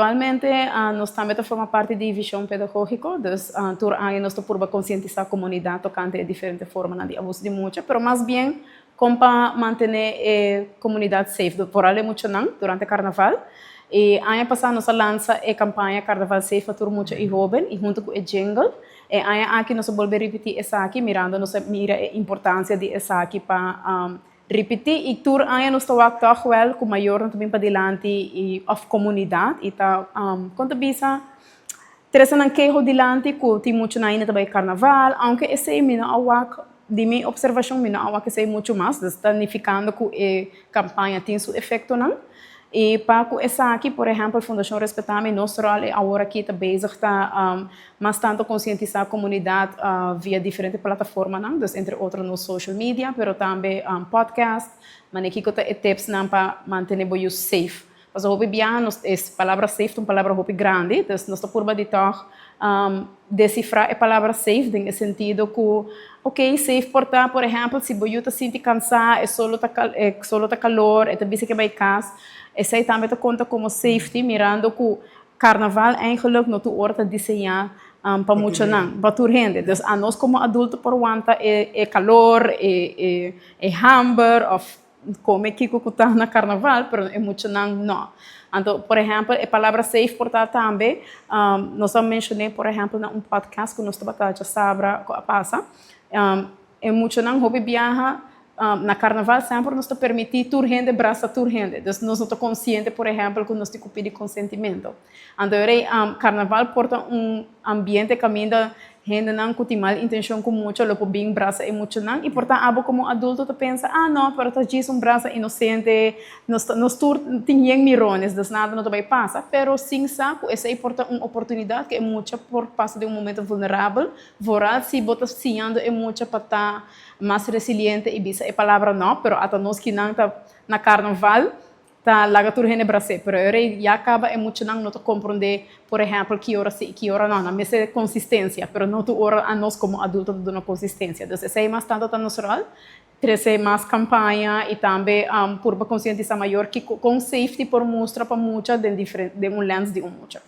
Atualmente, nós também formamos parte de visão pedagógico, então, tur aí nós estamos por concientizar a comunidade tocante a diferente forma de abuso de mucha, pero mais bem como para manter a comunidade safe. Por ali muito não, durante o carnaval. E ano passado nós lançamos a campanha Carnaval Safe para mucha e hoben, e junto com o jingle. E ano aqui nós vamos repetir essa aqui, mirando mira a importância de essa aqui para repetir. E tur ano nós estamos toch wel com mayornan também para dilante e of comunidade. E tá, quanto bisa, teresa não queiro dilante com tem muito na ainda também carnaval, aunque esse é mina awak de minha observação mina awak esse é muito mais, está significando que a campanha tem seu efeito não. E para essa aqui, por exemplo, Fundacion Respetami, nosso rol é agora aqui está bezig está mais tanto conscientizar a comunidade via diferentes plataformas, não? Dus, entre outras no social media, pero também podcast, mas aqui que tem tips não para manter o use safe. Mas o hopi bian, é palavra safe, uma palavra hopi grande, dus nós estamos por de toch decifrar a palavra safe, no sentido que, ok, safe portar, por exemplo, se você está sentindo cansado, é só calor, é também que vai casa. Essa aí também conta como safety, mirando que o carnaval eigenlijk não é desenhado para muito não, para durante. Então, a nós como adulto por wanta é calor, é hamburger, ou come que está na carnaval, mas é muito não. Então, por exemplo, a palavra safe portar também, nós mencionei, por exemplo, num podcast que nós trabalhamos sabra passa, é muito não hobby viajar. Na carnaval sempre nos permite turrende braça turrende, então nós não estamos conscientes, por exemplo, que nós temos que pedir consentimento. Então, carnaval porta ambiente que ainda gente não tem mal intenção com muito, logo bem braça e muito não, e portanto, abo como adulto tu pensa, não, pero tu diz braça inocente, nós tur tinham mirones, das nada não vai passar, pero sim saco, essa é porta uma oportunidade que é muito por passar de momento vulnerável, voral se bota sinhando é muito para estar mais resiliente e bisa a palavra não, pero até nós que não tá na carnaval tá laga turhene brase, pero eu já acaba é muito não te compreender, por exemplo, que hora sim, que hora não, na mesma consistência, pero não tu hora a nós como adultos dando consistência. Então, esse é mais tanto tá nosso rol, trazer mais campanha e também por uma conscientização maior que com safety por mostrar para mucha de um lens de mucha.